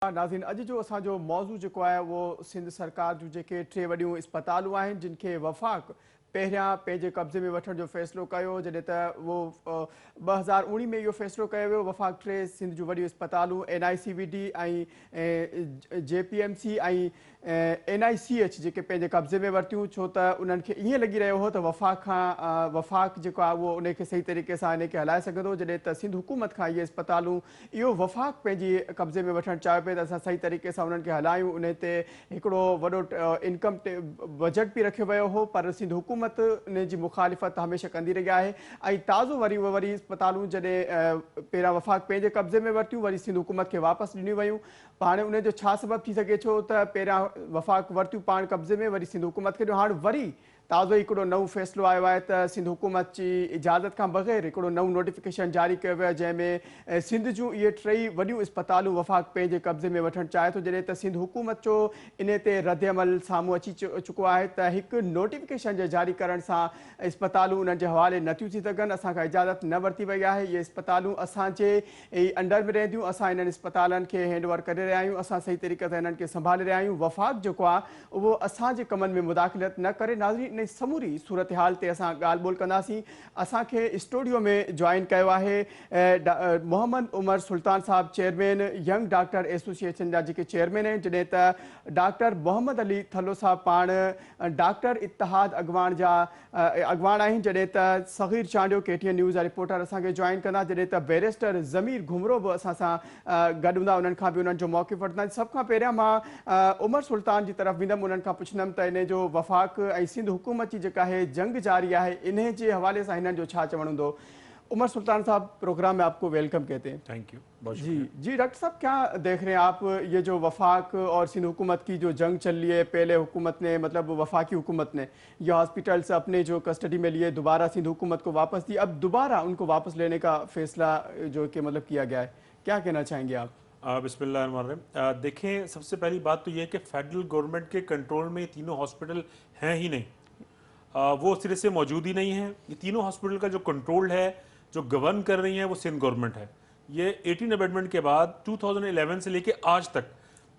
नाज़रीन अॼु जो असांजो मौज़ू जेको आहे उहो सिंध सरकार जूं जेके टे वॾियूं इस्पतालूं आहिनि जिन खे वफ़ाक़ पहिरियां पंहिंजे कब्ज़े में वठण जो फ़ैसिलो कयो जॾहिं त उहो 2019 में इहो फ़ैसिलो कयो वियो। वफ़ाक़ टे सिंध जूं वॾियूं इस्पतालूं NICVD ऐं JPMC ऐं NICH जेके पंहिंजे कब्ज़े में वरितियूं, छो त उन्हनि खे ईअं लॻी रहियो हो त वफ़ाक़ जेको आहे उहो उनखे सही तरीक़े सां इनखे हलाए सघंदो, जॾहिं त सिंध हुकूमत खां इहे इस्पतालूं इहो वफ़ाक़ पंहिंजी कब्ज़े में वठणु चाहे पिए त असां सही तरीक़े सां उन्हनि खे हलायूं। उन ते हिकिड़ो वॾो इनकम बजट बि रखियो वियो हो, पर सिंध हुकूमत उन जी मुखालिफ़त हमेशह कंदी रही आहे। ऐं ताज़ो वरी इस्पतालूं जॾहिं पहिरियां वफ़ाक़ पंहिंजे कब्ज़े में वरितियूं, वरी सिंध हुकूमत खे वापसि ॾिनियूं वियूं। हाणे उन जो छा सबबु थी सघे, छो त पहिरियां वफ़ाक़ वरितियूं पाण कब्ज़े में, वरी सिंध हुकूमत खे ॾियो। हाणे वरी ताज़ो हिकिड़ो नओं फ़ैसिलो आयो आहे त सिंध हुकूमत जी इजाज़त खां बग़ैर हिकिड़ो नओं नोटिफिकेशन जारी कयो वियो आहे, जंहिंमें सिंध जूं इहे टई वॾियूं इस्पतालूं वफ़ाक़ पंहिंजे कब्ज़े में वठणु चाहे थो, जॾहिं त सिंध हुकूमत जो इन ते रद्दअमल साम्हूं अची चुको आहे त हिकु नोटिफिकेशन जे जारी करण सां इस्पतालूं उन्हनि जे हवाले नथियूं थी सघनि। असांखां इजाज़त न वरिती वई आहे। इहे इस्पतालूं असांजे अंडर में रहंदियूं, असां इन्हनि इस्पतालनि खे हैंडओवर करे रहिया आहियूं, असां सही तरीक़े सां इन्हनि खे संभाले रहिया आहियूं। वफ़ाक़ जेको आहे उहो असांजे कमनि में मुदाख़िलत न करे। नाज़रीन, इन समूरी सूरत हाल ते असां ॻाल्हि ॿोल कंदासीं। असांखे स्टूडियो में जॉइन कयो आहे मोहम्मद उमर सुल्तान साहब, चेयरमैन यंग डॉक्टर एसोसिएशन जा जेके चेयरमैन आहिनि, जॾहिं त डॉक्टर मोहम्मद अली थल्लो साहब पाण डॉक्टर इत्तेहाद अॻवान जा अॻवान आहिनि, जॾहिं त सग़ीर चांडियो KTN न्यूज़ जा रिपोर्टर असांखे जॉइन कंदा, जॾहिं त बैरिस्टर ज़मीर घुमरो बि असां सां गॾु हूंदा, उन्हनि खां बि उन्हनि जो मौक़िफ़ वठंदा। सभ खां पहिरियां मां उमर सुल्तान जी तरफ़ वेंदुमि, उन्हनि खां पुछंदुमि त इन जो वफ़ाक़ ऐं सिंध हुकूमत जी जेका आहे जंग जारी आहे, इन जे हवाले सां हिननि जो छा चवणु हूंदो। उमर सुल्तान साहब, प्रोग्राम में आपको वेलकम कहते हैं। थैंक यू, बहुत जी जी डॉक्टर साहब, क्या देख रहे हैं आप ये जो वफाक और सिंध हुकूमत की जो जंग चल रही है? पहले हुकूमत ने, मतलब वफाकी हुकूमत ने ये हॉस्पिटल्स अपने जो कस्टडी में लिए, दोबारा सिंध हुकूमत को वापस दी, अब दोबारा उनको वापस लेने का फैसला जो कि मतलब किया गया है, क्या कहना चाहेंगे आप? बिस्मिल्लाहिर्रहमानिर्रहीम। देखें, सबसे पहली बात तो ये है कि फेडरल गवर्नमेंट के कंट्रोल में ये तीनों हॉस्पिटल हैं ही नहीं, वो सिरे से मौजूद ही नहीं है। ये तीनों हॉस्पिटल का जो कंट्रोल है, जो गवर्न कर रही है, वो सिंध गवर्नमेंट है। ये 18 अमेंडमेंट के बाद 2011 से लेके आज तक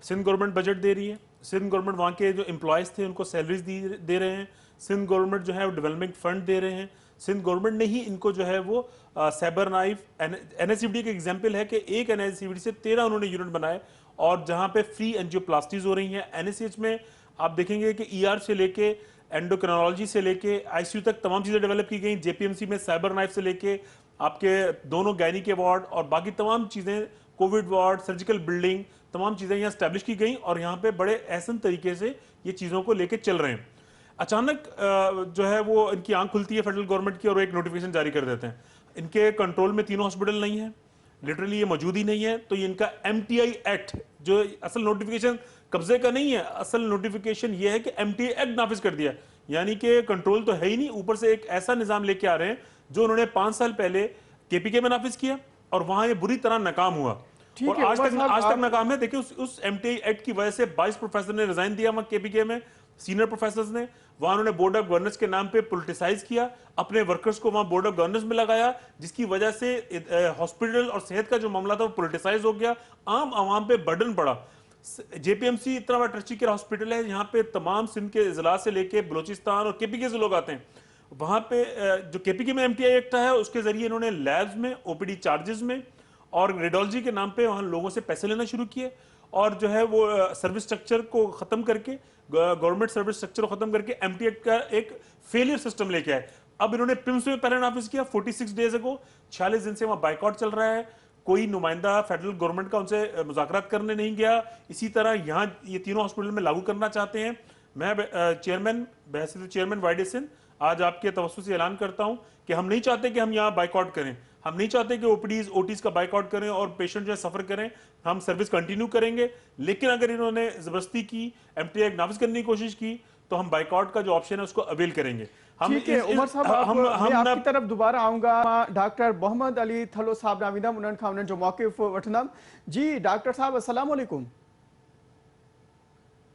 सिंध गवर्नमेंट बजट दे रही है। सिंध गवर्नमेंट वहाँ के जो एम्प्लॉयज़ थे उनको सैलरीज दे रहे हैं। सिंध गवर्नमेंट जो है वो डेवलपमेंट फंड दे रहे हैं। सिंध गवर्नमेंट ने ही इनको जो है वो साइबर नाइफ, NICVD का एग्जाम्पल है कि एक NICVD से 13 उन्होंने यूनिट बनाए, और जहाँ पे फ्री एंजियोप्लास्टीज हो रही हैं। NICH में आप देखेंगे कि ER से लेके एंडोक्रिनोलॉजी से लेके ICU तक तमाम चीज़ें डेवलप की गई। JPMC में साइबर नाइफ से लेके आपके दोनों गैनी के वार्ड और बाकी तमाम चीज़ें, कोविड वार्ड, सर्जिकल बिल्डिंग, तमाम चीज़ें यहाँ स्टैब्लिश की गई, और यहाँ पे बड़े ऐसन तरीके से ये चीज़ों को लेके चल रहे हैं। अचानक जो है वो इनकी आंख खुलती है फेडरल गवर्नमेंट की, और एक नोटिफिकेशन जारी कर देते हैं। इनके कंट्रोल में तीनों हॉस्पिटल नहीं है, लिटरली ये मौजूद ही नहीं है। तो ये इनका MTI एक्ट, जो असल नोटिफिकेशन कब्जे का नहीं है, असल नोटिफिकेशन ये है कि MTI एक्ट नाफिज कर दिया, यानी कि कंट्रोल तो है ही नहीं, ऊपर से एक ऐसा निजाम लेके आ रहे हैं जो उन्होंने 5 साल पहले KPK में नाफिज किया, और वहां ये बुरी तरह नाकाम हुआ, और आज तक नाकाम है। देखिए, उस MTI एक्ट की वजह से 22 प्रोफेसर ने रिजाइन दिया वहां KPK में, सीनियर प्रोफेसर्स ने। वहां उन्होंने बोर्ड ऑफ गवर्नर्स के नाम पे पॉलिटिसाइज किया, अपने वर्कर्स को वहां बोर्ड ऑफ गवर्नर्स में लगाया, जिसकी वजह से हॉस्पिटल और सेहत का जो मामला था वो पॉलिटिसाइज हो गया, आम आवाम पे बर्डन पड़ा। JPMC इतना बड़ा ट्रस्टी केयर हॉस्पिटल है, यहाँ पे तमाम सिंध के जिला से लेके बलोचिस्तान और KPK से लोग आते हैं। वहां पे जो KPK में MTI एक्ट है, उसके जरिए इन्होंने लैब्स में, OPD चार्जेस में और रेडियोलॉजी के नाम पे वहां लोगों से पैसे लेना शुरू किए, और जो है वो सर्विस स्ट्रक्चर को खत्म करके, गवर्नमेंट सर्विस स्ट्रक्चर को खत्म करके MTI एक्ट का एक फेलियर सिस्टम लेके आए। अब इन्होंने PIMS में पहले नाफिज किया 46 डेज अगो, 46 दिन से वहां बाइकआउट चल रहा है, कोई नुमाइंदा फेडरल गवर्नमेंट का उनसे मुज़ाकरात करने नहीं गया। इसी तरह यहाँ ये तीनों हॉस्पिटल में लागू करना चाहते हैं। मैं चेयरमैन YDSN आज आपके तवज्जो से ऐलान करता हूं कि हम नहीं चाहते कि हम यहाँ बाइकआउट करें, हम नहीं चाहते कि OPDs OTs का बाइकआउट करें और पेशेंट जो है सफर करें। हम सर्विस कंटिन्यू करेंगे, लेकिन अगर इन्होंने जबरदस्ती की, MTI एक्ट नाफिज करने की कोशिश की, तो हम बाइकआउट का जो ऑप्शन है उसको अवेल करेंगे। ठीक है उमर साहब, मैं आपकी तरफ दोबारा आऊंगा। डॉक्टर मोहम्मद अली थल्लो साहब ना विंदम, उन्हनि खां उन्हनि जो मौक़िफ़ वठंदम। जी डॉक्टर साहब, अस्सलाम वालेकुम।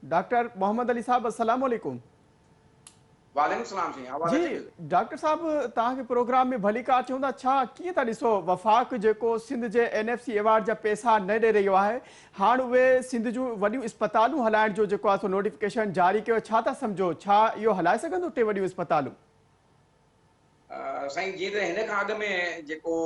डॉक्टर मोहम्मद अली साहब, अस्सलाम वालेकुम। वालेकुम सलाम जी, आवाज़ जी अचे थी? डॉक्टर साहब तव्हांखे प्रोग्राम में भली का चवंदा छा कीअं था ॾिसो वफ़ाक़ जेको सिंध जे NFC अवार्ड जा पैसा न ॾेई रहियो आहे हाणे उहे सिंध जूं वॾियूं इस्पतालूं हलाइण जो जेको आहे सो नोटिफिकेशन जारी कयो छा था सम्झो छा इहो हलाए सघंदो टे वॾियूं इस्पतालूं? साईं जीअं त हिन खां अॻु में जेको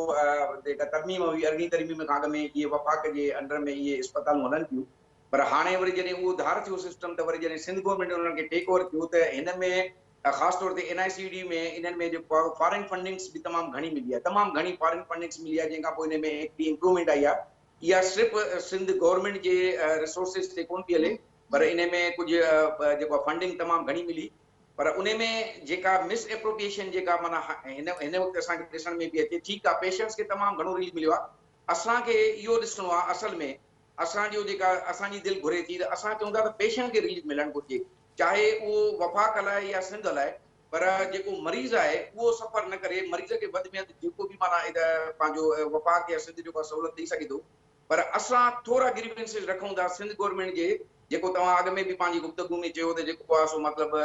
जेका तरमीम हुई अरिड़हीं तरमीम खां अॻु में इहे वफ़ाक़ जे अंडर में इहे इस्पतालूं हलनि पियूं, पर हाणे वरी जॾहिं उहो धार थियो सिस्टम त वरी जॾहिं सिंध गवर्नमेंट उन्हनि खे टेक ओवर कयो त हिन में ख़ासि तौर ते NICD में इन्हनि में जेको आहे फॉरेन फंडिंग्स बि तमामु घणी मिली आहे, तमामु घणी फॉरेन फंडिंग्स मिली आहे, जंहिंखां पोइ हिन में हिकिड़ी इंप्रूवमेंट आई आहे। इहा सिर्फ़ु सिंध गवर्नमेंट जे रिसोर्सिस ते कोन पई हले, पर इन में कुझु जेको फंडिंग तमामु घणी मिली, पर उन में जेका मिस एप्रोप्रिएशन जेका माना हिन वक़्तु असांखे ॾिसण में पई अचे, ठीकु आहे पेशेंट्स खे तमामु घणो रिलीफ मिलियो आहे। असांखे इहो ॾिसणो आहे असल में असांजो जेका असांजी दिलि घुरे थी त असां चऊं था त पेशेंट खे रिलीफ मिलणु घुरिजे, चाहे उहो वफ़ाक़ हलाए या सिंध हलाए, पर जेको मरीज़ आहे उहो सफ़र न करे, मरीज़ खे वधि में वधि जेको बि माना पंहिंजो वफ़ाक़ या सिंध जेको सहूलियत ॾेई सघे थो, पर असां थोरा ग्रीवेंसिस रखूं था सिंध गवर्नमेंट जे, जेको तव्हां अॻु में बि पंहिंजी गुफ़्तगू में चयो त जेको आहे सो मतिलबु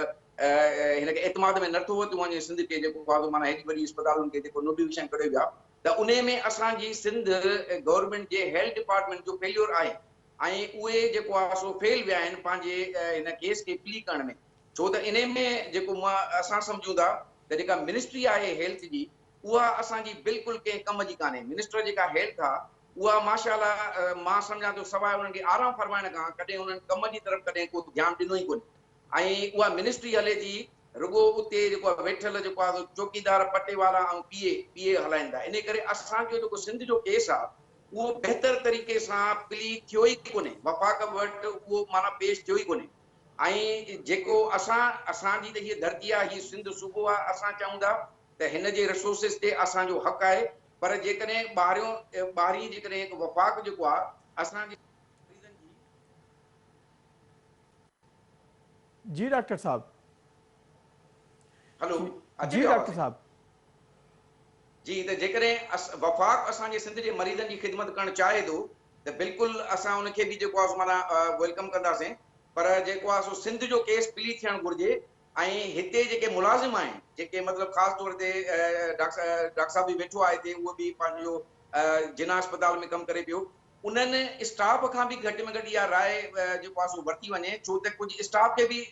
हिनखे एतमाद में नथो वरितो वञे सिंध खे, जेको आहे माना हेॾी वॾी इस्पतालुनि खे जेको नोटिफिकेशन कढियो वियो आहे, त उन में असांजी सिंध गवर्नमेंट जे हेल्थ डिपार्टमेंट जो फेल्योर आहे ऐं उहे जेको आहे सो फेल विया आहिनि पंहिंजे हिन केस खे प्ली करण में। छो त इन में जेको असां सम्झूं था त जेका मिनिस्ट्री आहे हेल्थ जी उहा असांजी बिल्कुलु कंहिं कम जी कान्हे। मिनिस्टर जेका हेल्थ आहे उहा माशाअल्लाह मां सम्झां थो सवाइ उन्हनि खे आराम फरमाइण खां कॾहिं उन्हनि कम जी तरफ़ कॾहिं को ध्यानु ॾिनो ई कोन्हे ऐं उहा मिनिस्ट्री हले थी रुगो उते जेको आहे वेठल जेको आहे चौकीदार पटे वारा ऐं पीए हलाइनि था। इन करे असांजो जेको सिंध जो केस आहे उहो बहितर तरीक़े सां प्ली थियो ई कोन्हे, वफ़ाक़ वटि उहो माना पेश थियो ई कोन्हे ऐं जेको असांजी त हीअ धरती आहे, हीअ सिंध सूबो आहे, असां चऊं था त हिन जे रिसोर्सिस ते असांजो हक़ आहे, पर जेकॾहिं ॿाहिरीं जेकॾहिं हिकु वफ़ाक़ जेको आहे असांजे जी डॉक्टर साहब। हलो अचे जी पियो डॉक्टर आवाज़? साहब। जी त जेकॾहिं वफ़ाक़ असांजे सिंध जे मरीज़नि जी ख़िदमत करणु चाहे थो त बिल्कुलु असां उनखे बि जेको आहे माना वेलकम कंदासीं, पर जेको आहे सो सिंध जो केस प्ली थियणु घुरिजे ऐं हिते जेके मुलाज़िम आहिनि, जेके मतिलबु ख़ासि तौर ते डॉक्टर साहब बि वेठो आहे हिते, उहो बि पंहिंजो जिना अस्पताल में कमु करे पियो, उन्हनि स्टाफ खां बि घटि में घटि इहा राय जेको आहे सो वरिती वञे, छो त कुझु स्टाफ खे बि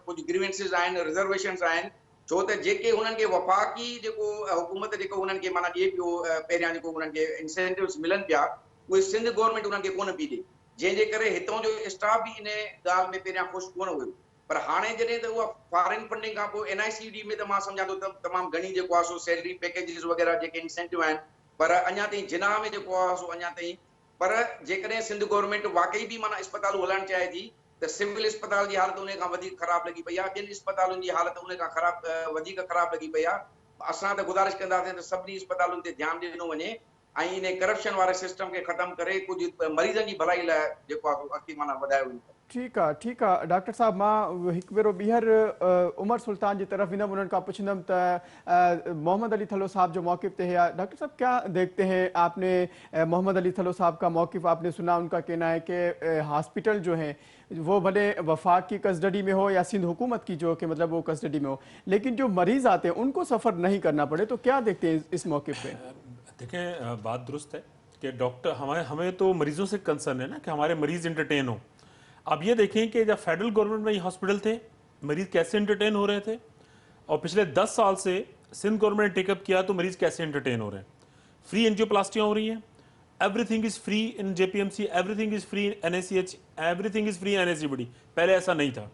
कुझु ग्रीवेंसिस आहिनि, रिज़र्वेशन्स आहिनि, छो त जेके हुननि खे वफ़ाक़ी जेको हुकूमत जेको हुननि खे माना ॾिए पियो पहिरियां जेको हुननि खे इंसेंटिव्स मिलनि पिया उहे सिंध गवर्नमेंट हुननि खे कोन पई ॾिए, जंहिंजे करे हितां जो स्टाफ बि इन ॻाल्हि में पहिरियां ख़ुशि कोन हुयो। पर हाणे जॾहिं त उहा फॉरेन फंडिंग खां पोइ NICD में त मां सम्झां थो तमामु घणी जेको आहे सो सैलरी पैकेजिस वग़ैरह जेके इंसेंटिव आहिनि, पर अञा ताईं जिनाह में जेको आहे सो अञा ताईं, पर जेकॾहिं सिंध गवर्नमेंट वाकई बि माना इस्पतालूं हलाइणु चाहे थी त सिविल इस्पताल जी हालत उन खां वधीक ख़राब लॻी पई आहे, ॿियनि इस्पतालुनि जी हालत उन खां वधीक ख़राब लॻी पई आहे। असां त गुज़ारिश कंदासीं त सभिनी इस्पतालुनि ते ध्यानु ॾिनो वञे ऐं इन करप्शन वारे सिस्टम खे ख़तमु करे कुझु मरीज़नि जी भलाई लाइ जेको आहे अॻिते माना वधायो वञे। ठीक है डॉक्टर साहब मां हिकु भेरो ॿीहर उमर सुल्तान की तरफ वेंदुमि उन्हनि खां पुछंदुमि त मोहम्मद अली थलो साहब जो मौक़िफ़ ते है डॉक्टर साहब क्या देखते हैं आपने मोहम्मद अली थलो साहब का मौक़िफ़ आपने सुना, उनका कहना है कि हॉस्पिटल जो है वो भले वफाक की कस्टडी में हो या सिंध हुकूमत की जो कि मतलब वो कस्टडी में हो, लेकिन जो मरीज़ आते हैं उनको सफ़र नहीं करना पड़े, तो क्या देखते हैं इस मौक़िफ़ पे? देखें बात दुरुस्त है कि डॉक्टर हमें तो मरीजों से कंसर्न है ना कि हमारे मरीज एंटरटेन हो। अब ये देखें कि जब फेडरल गवर्नमेंट में ये हॉस्पिटल थे मरीज कैसे एंटरटेन हो रहे थे, और पिछले 10 साल से सिंध गवर्नमेंट ने टेकअप किया तो मरीज कैसे एंटरटेन हो रहे हैं। फ्री एंजियोप्लास्टियाँ हो रही हैं, everything is free in JPMC, everything is free in NACH, everything is free in NSGBD। पहले ऐसा नहीं था,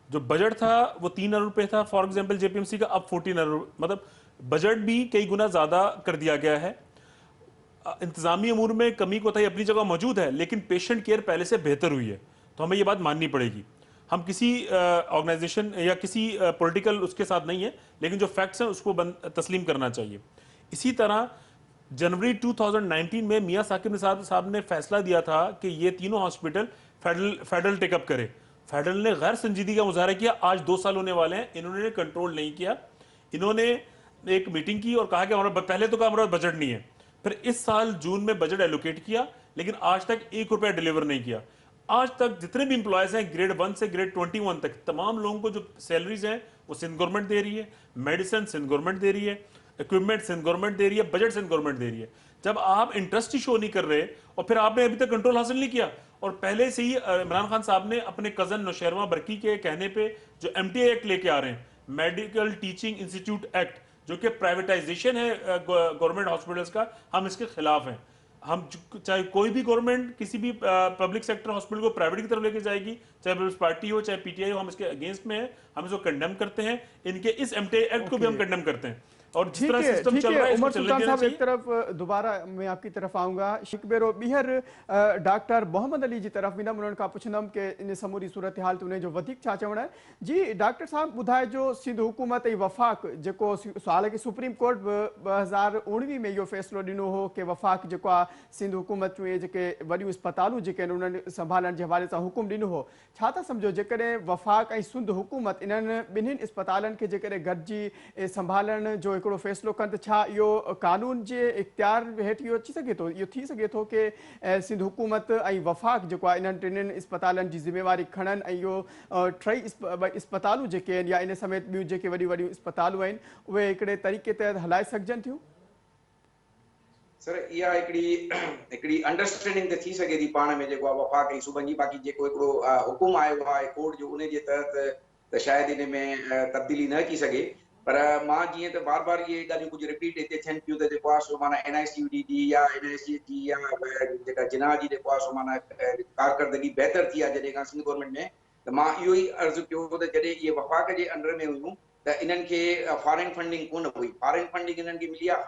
जो बजट था वो 3 अरब रुपये था फॉर एग्जाम्पल JPMC का, अब 14 अरब, मतलब बजट भी कई गुना ज़्यादा कर दिया गया है। इंतजामी अमूर में कमी कोताही अपनी जगह मौजूद है, लेकिन पेशेंट केयर पहले से बेहतर हुई है, तो हमें ये बात माननी पड़ेगी। हम किसी ऑर्गेनाइजेशन या किसी पॉलिटिकल उसके साथ नहीं है, लेकिन जो फैक्ट्स हैं उसको तस्लीम करना चाहिए। इसी तरह जनवरी 2019 में मियां साकिब निसार साहब ने फैसला दिया था कि ये तीनों हॉस्पिटल फेडरल टेकअप करे। फेडरल ने गैर संजीदगी का मुजाहरा किया, आज 2 साल होने वाले हैं, इन्होंने कंट्रोल नहीं किया। इन्होंने एक मीटिंग की और कहा कि हमारा पहले तो कहा हमारा बजट नहीं है, फिर इस साल जून में बजट एलोकेट किया, लेकिन आज तक 1 रुपया डिलीवर नहीं किया। आज तक जितने भी इंप्लॉयज हैं ग्रेड 1 से ग्रेड 21 तक, तमाम लोगों को जो सैलरीज हैं वो सिंध गवर्नमेंट दे रही है, मेडिसिन सिंध गवर्नमेंट दे रही है, इक्विपमेंट सिंध गवर्नमेंट दे रही है, बजट सिंध गवर्नमेंट दे रही है। जब आप इंटरेस्ट ही शो नहीं कर रहे और फिर आपने अभी तक कंट्रोल हासिल नहीं किया, और पहले से ही इमरान खान साहब ने अपने कजन नौशेरवा बरकी के कहने पे जो MTA एक्ट लेके आ रहे हैं, मेडिकल टीचिंग इंस्टीट्यूट एक्ट, जो कि प्राइवेटाइजेशन है गवर्नमेंट हॉस्पिटल्स का, हम इसके खिलाफ हैं। हम चाहे कोई भी गवर्नमेंट किसी भी पब्लिक सेक्टर हॉस्पिटल को प्राइवेट की तरफ लेके जाएगी, चाहे पीपल्स पार्टी हो चाहे PTI हो, हम इसके अगेंस्ट में हैं, हम इसको कंडेम करते हैं। इनके इस MTA एक्ट को भी हम कंडेम करते हैं। और जिस तरह सिस्टम चल रहा है उमर इसको चलने सुल्तान देना साहब, एक चाहिए। तरफ दोबारा मैं आपकी तरफ आऊंगा, शिकबेरो बीहर डॉक्टर मोहम्मद अली जी तरफ वेंदुमि, उन्हनि खां पुछंदुमि कि इन समूरी सूरत हाल ते उन जो वधीक छा चवणु आहे। जी डॉक्टर साहब ॿुधाए जो सिंध हुकूमत ऐं वफ़ाक़ जेको हालांकि सुप्रीम कोर्ट 2019 में इहो फ़ैसिलो ॾिनो हो कि वफ़ाक़ जेको आहे सिंध हुकूमत जूं जेके वॾियूं इस्पतालूं जेके आहिनि उन्हनि संभालण जे हवाले सां हुकुम ॾिनो हो, छा था सम्झो जेकॾहिं वफ़ाक़ ऐं सिंध हुकूमत इन्हनि ॿिन्हिनि इस्पतालनि खे जेकॾहिं गॾिजी संभालण जो हिकिड़ो फ़ैसिलो कनि त छा इहो कानून जे इख्तियार हेठि इहो अची सघे थो, इहो थी सघे थो कि सिंध हुकूमत ऐं वफ़ाक़ जेको आहे इन्हनि टिन्हिनि इस्पतालनि जी ज़िम्मेवारी खणनि ऐं इहो टई इस्पतालूं जेके आहिनि या इन समेत ॿियूं जेके वॾियूं वॾियूं इस्पतालूं आहिनि उहे हिकिड़े तरीक़े तहत हलाए सघजनि थियूं? सर इहा हिकिड़ी अंडरस्टैंडिंग त थी सघे थी पाण में, जेको आहे वफ़ाक़ ऐं सूबनि जी। बाक़ी जेको हिकिड़ो हुकुम आयो आहे कोर्ट जो, उन जे तहत त शायदि इन में तब्दीली न अची सघे। पर मां जीअं त बार बार इहे ॻाल्हियूं कुझु रिपीट हिते थियनि पियूं त जेको आहे सो माना NICUD जी या NIC जी या जेका जिनाह जी जेको आहे सो माना कारकर्दगी बहितर थी आहे जॾहिं खां सिंध गवर्नमेंट में, त मां इहो ई अर्ज़ु कयो त जॾहिं इहे वफ़ाक़ जे अंडर में हुयूं त इन्हनि खे फॉरेन फंडिंग कोन हुई। फॉरेन फंडिंग इन्हनि खे मिली आहे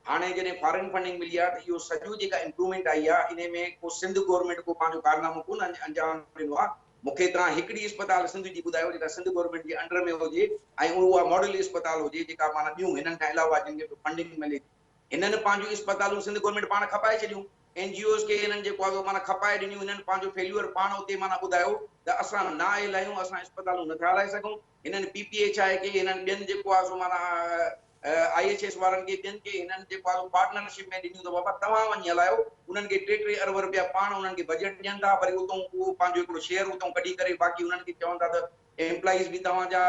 हाणे जॾहिं फॉरेन फंडिंग मिली आहे त इहो सॼो जेका इम्प्रूवमेंट आई आहे इन में को सिंध गवर्नमेंट को पंहिंजो कारनामो कोन अंजाम ॾिनो आहे। मूंखे तव्हां हिकिड़ी इस्पताल सिंध जी ॿुधायो जेका सिंध गवर्नमेंट जे अंडर में हुजे ऐं उहा मॉडल इस्पताल हुजे जेका माना ॿियूं हिननि खां अलावा जिन खे फंडिंग मिले। हिननि पंहिंजूं इस्पतालूं सिंध गवर्नमेंट पाण खपाए छॾियूं, NGOs खे हिननि जेको आहे माना खपाए ॾिनियूं, हिननि पंहिंजो फेल्यूअर पाण उते माना ॿुधायो त असां न आयल आहियूं, असां इस्पतालूं नथा हलाए सघूं। हिननि PPA छा आहे कि हिननि ॿियनि जेको आहे सो माना IHS वारनि खे ॿियनि खे हिननि जेको आहे पार्टनरशिप में ॾिनियूं त बाबा तव्हां वञी हलायो। उन्हनि खे 3-3 अरब रुपया पाण उन्हनि खे बजट ॾियनि था, वरी उतां उहो पंहिंजो हिकिड़ो शेयर उतां कढी करे बाक़ी उन्हनि खे चवनि था त एम्प्लॉइज़ बि तव्हांजा,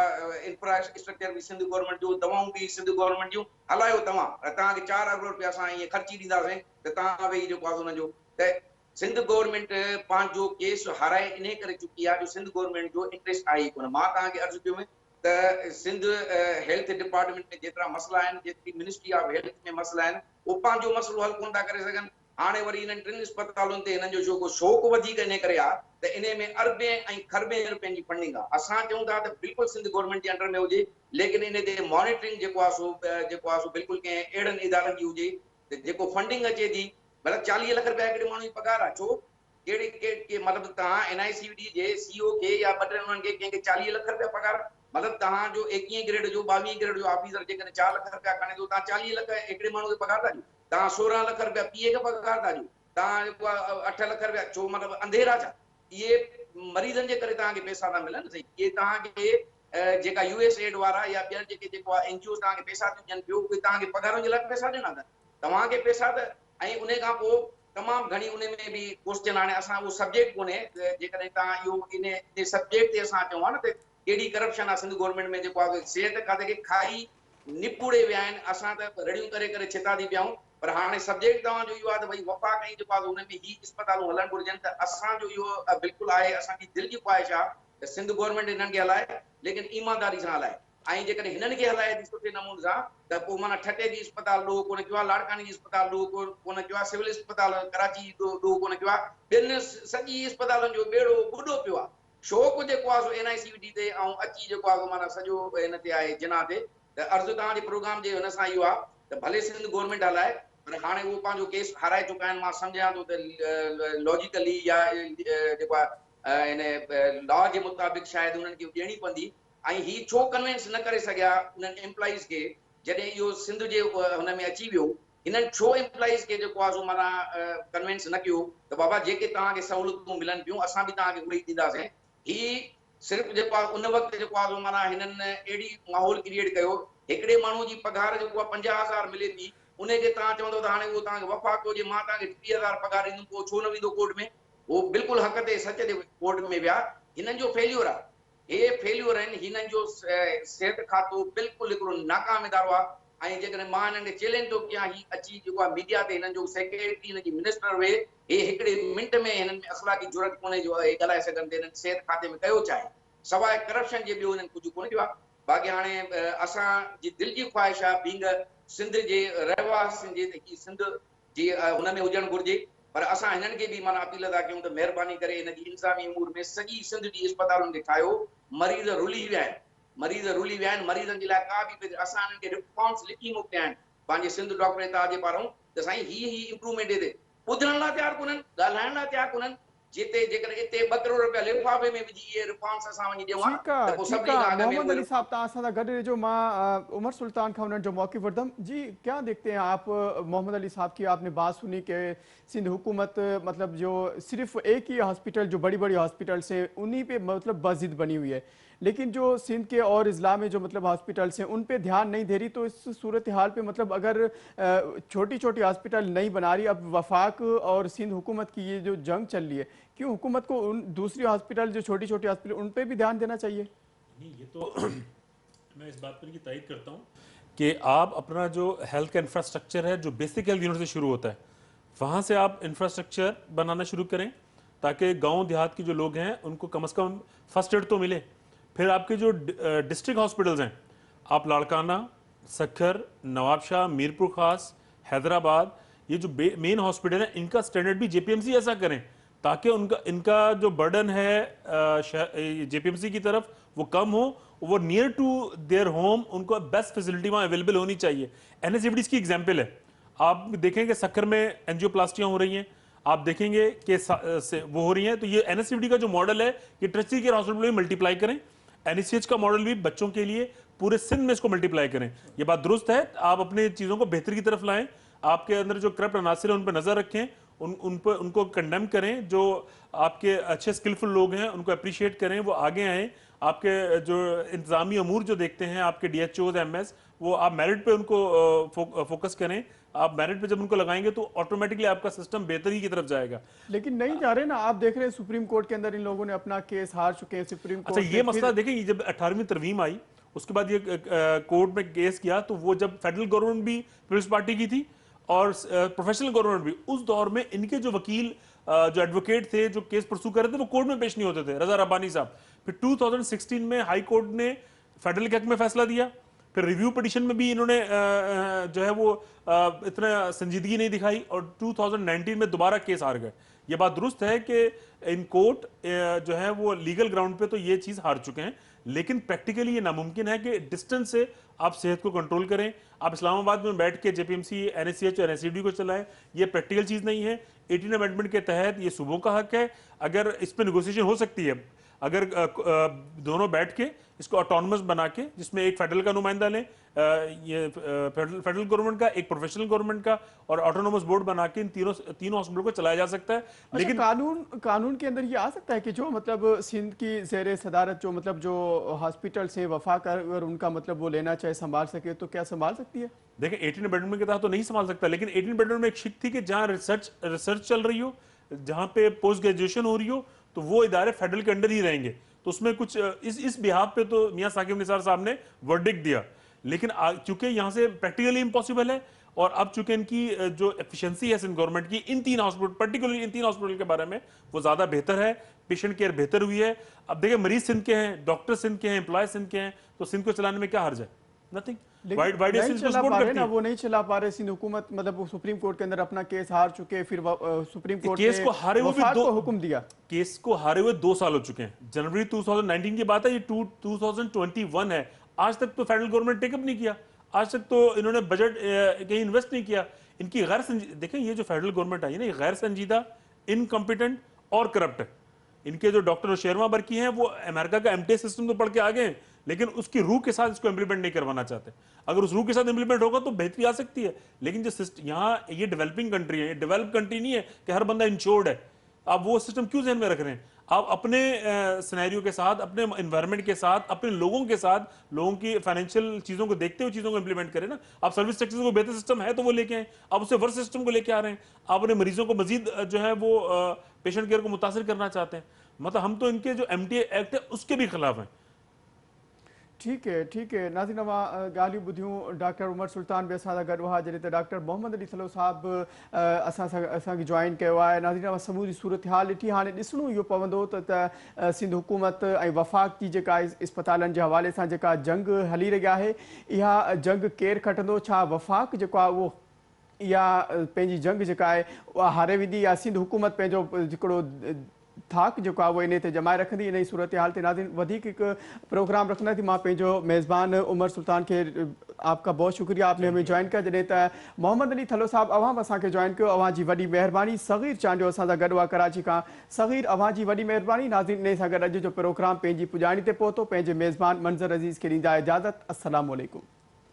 इंफ्रास्ट्रक्चर बि सिंध गवर्नमेंट जो, दवाऊं बि सिंध गवर्नमेंट जूं हलायो तव्हां, तव्हांखे 4 अरब रुपया असां ईअं ख़र्ची ॾींदासीं त तव्हां वेही जेको आहे हुनजो। त सिंध गवर्नमेंट पंहिंजो केस हाराए इन करे चुकी आहे जो सिंध गवर्नमेंट जो इंट्रेस्ट आहे कोन। मां तव्हांखे अर्ज़ु कयो त सिंध हेल्थ डिपार्टमेंट में जेतिरा मसला आहिनि, जेतिरी मिनिस्ट्री ऑफ हेल्थ में मसला आहिनि, उहो पंहिंजो मसलो हल कोन था करे सघनि। हाणे वरी इन्हनि 3 इस्पतालुनि ते हिननि जो जेको शौक़ु वधीक इन करे आहे त इन में अरबे ऐं खरबे रुपयनि जी फंडिंग आहे। असां चऊं था त बिल्कुलु सिंध गवर्नमेंट जे अंडर में हुजे, लेकिन इन ते मॉनिटरिंग जेको आहे सो बिल्कुलु कंहिं अहिड़नि इदारनि जी हुजे त जेको फंडिंग अचे थी, मतिलबु 40 लख रुपया हिकिड़े माण्हू जी पघार आहे। छो कहिड़ी मतिलबु तव्हां NICUD जे CEO खे या 2-3 उन्हनि खे कंहिंखे 40 लख रुपया पघार, मतिलबु तव्हांजो 21 ग्रेड जो 22 ग्रेड जो ऑफिसर जेकॾहिं 4 लख रुपया खणे थो, तव्हां 40 लख हिकिड़े माण्हू खे पघार था ॾियो। तव्हां 16 लख रुपया PA खे पघार था ॾियो। तव्हां जेको आहे 8 लख रुपया, छो मतिलबु अंधेरा छा? इहे मरीज़नि जे करे तव्हांखे पैसा था मिलनि सही। इहे तव्हांखे जेका USAID वारा या ॿिया जेको आहे NGOs तव्हांखे पैसा थियूं ॾियनि, ॿियो कोई तव्हांखे पघारुनि जे लाइ पैसा ॾियनि था तव्हांखे पैसा त। ऐं उन खां पोइ तमामु घणी उन में बि क्वेश्चन, हाणे असां उहो सब्जेक्ट कोन्हे, जेकॾहिं तव्हां इहो इन सब्जेक्ट ते असां चऊं हा न त केड़ी करप्शन आहे सिंध गवर्नमेंट में, जेको आहे सिहत खाते खे खाई निपुड़े विया आहिनि। असां त रड़ियूं करे करे छिता थी पियाऊं, पर हाणे सब्जेक्ट तव्हांजो इहो आहे त भई वफ़ाक़ ऐं जेको आहे हुन में ही इस्पतालूं हलणु घुरिजनि। त असांजो इहो बिल्कुलु आहे, असांजी दिलि जी ख़्वाहिश आहे त सिंध गवर्नमेंट हिननि खे हलाए, लेकिन ईमानदारी सां हलाए। ऐं जेकॾहिं हिननि खे हलाए थी सुठे नमूने सां त पोइ माना ठटे जी इस्पताल ॾोह कोन कयो आहे, लाड़कानी जी इस्पताल ॾोह कोन कयो आहे, सिविल इस्पताल कराची ॾोह कोन कयो आहे, ॿियनि सॼी इस्पतालनि जो ॿेड़ो ॿुॾो पियो आहे। शौक़ु जेको आहे सो NICUD ते ऐं अची जेको आहे माना सॼो हिन ते आहे जिना ते। त अर्ज़ु तव्हांजे प्रोग्राम जे हिन सां इहो आहे त भले सिंध गवर्नमेंट हलाए, पर हाणे उहो पंहिंजो केस हाराए चुका आहिनि। मां सम्झां थो त लॉजिकली या जेको आहे हिन लॉ जे मुताबिक़ शायदि उन्हनि खे ॾियणी पवंदी। ऐं ही छो कन्विंस न करे सघिया उन्हनि एम्प्लॉइज़ खे, जॾहिं इहो सिंध जे हुन में अची वियो, हिननि छो एम्प्लॉइज़ खे जेको आहे सो माना कन्विंस न कयो त बाबा जेके तव्हांखे सहूलियतूं मिलनि पियूं असां बि तव्हांखे उहे ई ॾींदासीं। ही सिर्फ़ु जेको आहे उन वक़्तु जेको आहे माना हिननि अहिड़ी माहौल क्रिएट कयो, हिकिड़े माण्हू जी पघार जेको आहे 50,000 मिले थी, उनखे तव्हां चवंदो त हाणे उहो तव्हांखे वफ़ाक़ हुजे, मां तव्हांखे 30,000 पघार ॾींदुमि, पोइ छो न वेंदो कोर्ट में? वो बिल्कुलु हक़ ते सच ते कोर्ट में विया। हिननि जो फेल्यूर आहे, हे फेल्यूर आहिनि। हिननि जो सिहत खातो बिल्कुलु हिकिड़ो नाकाम इदारो आहे। ऐं जेकॾहिं मां हिननि खे चैलेंज थो कयां, ही अची जेको आहे मीडिया ते हिननि जो सेक्रेटरी हिन जी मिनिस्टर हुए, हे हिकिड़े मिंट में हिननि में अख़लाक़ी जुरत कोन्हे जो हे ॻाल्हाए सघनि त हिननि सिहत खाते में कयो छा आहे। सवाइ करप्शन जे ॿियो हिननि कुझु कोन कयो आहे। बाक़ी हाणे असांजी दिलि जी ख़्वाहिश आहे बींग सिंध जे रहवासियुनि जे की सिंध जी हुन में हुजणु घुरिजे। पर असां हिननि खे बि माना अपील था कयूं त महिरबानी करे हिन जी इंतिज़ामी उमूर में सॼी सिंध जी इस्पतालुनि खे ठाहियो। मरीज़ रुली विया आहिनि, मरीज़नि जे लाइ का बि असां हिननि खे रिस्पॉन्स लिखी मोकिलिया आहिनि पंहिंजे सिंध डॉक्टर इताज जे पारां त साईं ही इंप्रूवमेंट हिते ॿुधण लाइ तयारु कोन्हनि, ॻाल्हाइण लाइ तयारु कोन्हनि। जिते जेकॾहिं हिते 2 करोड़ रुपया लिफ़ाफ़े में विझी इहे रिस्पॉन्स असां वञी ॾियूं हा ठीक त है, पोइ ठीक सभिनी है। खां अॻु में मोहम्मद उहे अली साहब तव्हां सां गॾु रहिजो। मां उमर सुल्तान खां उन्हनि जो मौक़िफ़ वठंदुमि। जी, क्या देखते हैं आप मोहम्मद अली साहब की आपने बात सुनी कि सिंध हुकूमत मतलब जो सिर्फ एक ही हॉस्पिटल, जो बड़ी बड़ी हॉस्पिटल्स हैं उन्हीं पे मतलब बज़िद बनी हुई है, लेकिन जो सिंध के और अजला में जो मतलब हॉस्पिटल्स हैं उन पे ध्यान नहीं दे रही। तो इस सूरत हाल पे मतलब अगर छोटी छोटी हॉस्पिटल नहीं बना रही, अब वफाक और सिंध हुकूमत की ये जो जंग चल रही है, क्यों हुकूमत को उन दूसरी हॉस्पिटल जो छोटी छोटी हॉस्पिटल उन पे भी ध्यान देना चाहिए? नहीं, ये तो मैं इस बात पर की तायद करता हूँ कि आप अपना जो हेल्थ का इंफ्रास्ट्रक्चर है, जो बेसिक हेल्थ यूनिट से शुरू होता है, वहाँ से आप इंफ्रास्ट्रक्चर बनाना शुरू करें ताकि गांव देहात के जो लोग हैं उनको कम से कम फर्स्ट एड तो मिले। फिर आपके जो डिस्ट्रिक्ट हॉस्पिटल्स हैं, आप लाड़काना, सखर, नवाबशाह, मीरपुर खास, हैदराबाद, ये जो मेन हॉस्पिटल है इनका स्टैंडर्ड भी जेपीएमसी ऐसा करें ताकि इनका जो बर्डन है जेपीएमसी की तरफ वो कम हो, वो नियर टू देयर होम उनको बेस्ट फैसिलिटी वहाँ अवेलेबल होनी चाहिए। एनएसएफडी की एग्जांपल है। आप देखेंगे सखर में एंजियोप्लास्टियाँ हो रही हैं, आप देखेंगे कि वो हो रही हैं। तो ये एनएसएफडी का जो मॉडल है ये ट्रस्टी केयर हॉस्पिटल में मल्टीप्लाई करें। एनएचसीएच का मॉडल भी बच्चों के लिए पूरे सिंध में इसको मल्टीप्लाई करें। ये बात दुरुस्त है, आप अपने चीज़ों को बेहतर की तरफ लाएं। आपके अंदर जो करप्ट अनासिर है उन पर नजर रखें, उनको कंडेम करें। जो आपके अच्छे स्किलफुल लोग हैं उनको अप्रिशिएट करें, वो आगे आएँ। आपके जो इंतजामी अमूर जो देखते हैं, आपके डीएचओज, एमएस, वो आप मेरिट पे उनको फोकस करें। आप मेरिट पे जब उनको लगाएंगे तो ऑटोमेटिकली आपका सिस्टम बेहतरी की तरफ जाएगा। लेकिन नहीं जा रहे ना, आप देख रहे हैं सुप्रीम कोर्ट के अंदर इन लोगों ने अपना केस हार चुके हैं। सुप्रीम कोर्ट अच्छा, ये मसला देखें, ये जब 18वीं तरमीम आई उसके बाद ये कोर्ट में केस किया, तो वो जब फेडरल गवर्नमेंट भी पीपल्स पार्टी की थी और प्रोफेशनल गवर्नमेंट भी, उस दौर में इनके जो वकील जो एडवोकेट थे जो केस परसू कर रहे थे वो कोर्ट में पेश नहीं होते थे, रजा रब्बानी साहब। फिर 2016 में हाई कोर्ट ने फेडरल के हक में फैसला दिया। फिर रिव्यू पिटिशन में भी इन्होंने जो है वो इतना संजीदगी नहीं दिखाई और 2019 में दोबारा केस हार गए। ये बात दुरुस्त है कि इन कोर्ट जो है वो लीगल ग्राउंड पे तो ये चीज़ हार चुके हैं, लेकिन प्रैक्टिकली ये नामुमकिन है कि डिस्टेंस से आप सेहत को कंट्रोल करें। आप इस्लामाबाद में बैठ के जेपीएमसी, एनएचसीएच और एनएससीडी को चलाएं, ये प्रैक्टिकल चीज़ नहीं है। 18 अमेंडमेंट के तहत ये सूबों का हक है, अगर इस पर नेगोशिएशन हो सकती है, अगर दोनों बैठ के इसको ऑटोनमस बना के, जिसमें एक फेडरल का नुमाइंदा लें, ये फेडरल गवर्नमेंट का, एक प्रोफेशनल गवर्नमेंट का, और ऑटोनोमस बोर्ड बना के इन तीनों हॉस्पिटल को चलाया जा सकता है। लेकिन कानून के अंदर ये आ सकता है कि जो मतलब सिंध की ज़ेरे सदारत जो मतलब जो हॉस्पिटल से वफाक अगर उनका मतलब वो लेना चाहे, संभाल सके, तो क्या संभाल सकती है? देखिए, 18 अमेंडमेंट के तहत तो नहीं संभाल सकता, लेकिन 18 अमेंडमेंट में एक शिक थी कि जहां रिसर्च चल रही हो, जहां पे पोस्ट ग्रेजुएशन हो रही हो, तो वो इदारे फेडरल के अंडर ही रहेंगे। तो उसमें कुछ इस बिहाफ पे तो मियां साकिब निसार साहब ने वर्डिक्ट दिया, लेकिन चूंकि यहाँ से प्रैक्टिकली इम्पॉसिबल है, और अब चूंकि इनकी जो एफिशिएंसी है सिंध गवर्नमेंट की इन 3 हॉस्पिटल, पर्टिकुलरली इन 3 हॉस्पिटल के बारे में, वो ज्यादा बेहतर है, पेशेंट केयर बेहतर हुई है। अब देखिए, मरीज सिंध के हैं, डॉक्टर सिंध के हैं, एम्प्लॉय सिंध के हैं, तो सिंध को चलाने में क्या हर्ज है? नथिंग। नहीं चला पा रहे ना, वो नहीं चला पा रहे। सिंध हुकूमत मतलब वो सुप्रीम कोर्ट के अंदर अपना केस हार चुके, फिर सुप्रीम कोर्ट केस को हारे हुए भी हुक्म दिया। केस को हारे हुए 2 साल हो चुके हैं। जनवरी 2019 की बात है, ये 2021 है। आज तक तो फेडरल गवर्नमेंट टेकअप नहीं किया, आज तक तो इन्होंने बजट कहीं इन्वेस्ट नहीं किया। इनकी देखें, ये जो फेडरल गवर्नमेंट आई है ना, ये गैर संजीदा, इनकॉम्पिटेंट और करप्ट है। इनके जो डॉक्टर शेरमा बरकी हैं वो अमेरिका का एमटीएस सिस्टम तो पढ़ के आ गए हैं, लेकिन उसकी रूह के साथ इसको इंप्लीमेंट नहीं करवाना चाहते। अगर उस रूह के साथ इंप्लीमेंट होगा तो बेहतरी आ सकती है, लेकिन जो सिस्टम यहाँ, ये डेवलपिंग कंट्री है, ये डेवलप कंट्री नहीं है कि हर बंदा इंश्योर्ड है। आप वो सिस्टम क्यों जहन में रख रहे हैं? आप अपने सिनेरियो के साथ, अपने एनवायरनमेंट के साथ, अपने लोगों के साथ, लोगों की फाइनेंशियल चीज़ों को देखते हुए चीज़ों को इंप्लीमेंट करें ना। आप सर्विस सेक्टर को बेहतर सिस्टम है तो वो लेके आए, आप उससे वर्स सिस्टम को लेके आ रहे हैं। आप अपने मरीजों को मजीद जो है वो पेशेंट केयर को मुतासिर करना चाहते हैं। मतलब हम तो इनके जो MTA एक्ट है उसके भी खिलाफ हैं। ठीक है नाज़रीन, ॻाल्हियूं ॿुधियूं डॉक्टर उमर सुल्तान बि असां सां गॾु हुआ, जॾहिं त डॉक्टर मोहम्मद अली थलो साहब असांखे जॉइन कयो आहे। नाज़रीन, समूरी सूरत हाल ॾिठी, हाणे ॾिसणो इहो पवंदो त सिंध हुकूमत ऐं वफ़ाक़ जी जेका इस्पतालनि जे हवाले सां जेका जंग हली रही आहे, इहा जंग केरु खटंदो? छा वफ़ाक़ जेको आहे उहो इहा पंहिंजी जंग जेका आहे उहा हारे वेंदी, या सिंध हुकूमत पंहिंजो हिकिड़ो थाक जेको आहे उहो इन ते जमाए रखंदी? इन जी सूरत हाल ते नाज़रीन वधीक हिकु प्रोग्राम रखंदासीं। मां पंहिंजो मेज़बान उमर सुल्तान खे आपका बहुत शुक्रिया, आपने हमें जॉइन किया। जॾहिं त मोहम्मद अली थलो साहब अवां बि असांखे जॉइन कयो, अवां जी वॾी महिरबानी। सग़ीर चांडियो असां सां गॾु आहे कराची खां। सग़ीर, अवां जी वॾी महिरबानी। नाज़रीन, इन सां गॾु अॼु जो प्रोग्राम पंहिंजी पुॼाणी ते पहुतो। पंहिंजे मेज़बान मंज़र अज़ीज़ खे ॾींदा इजाज़त। अस्सलामु अलैकुम।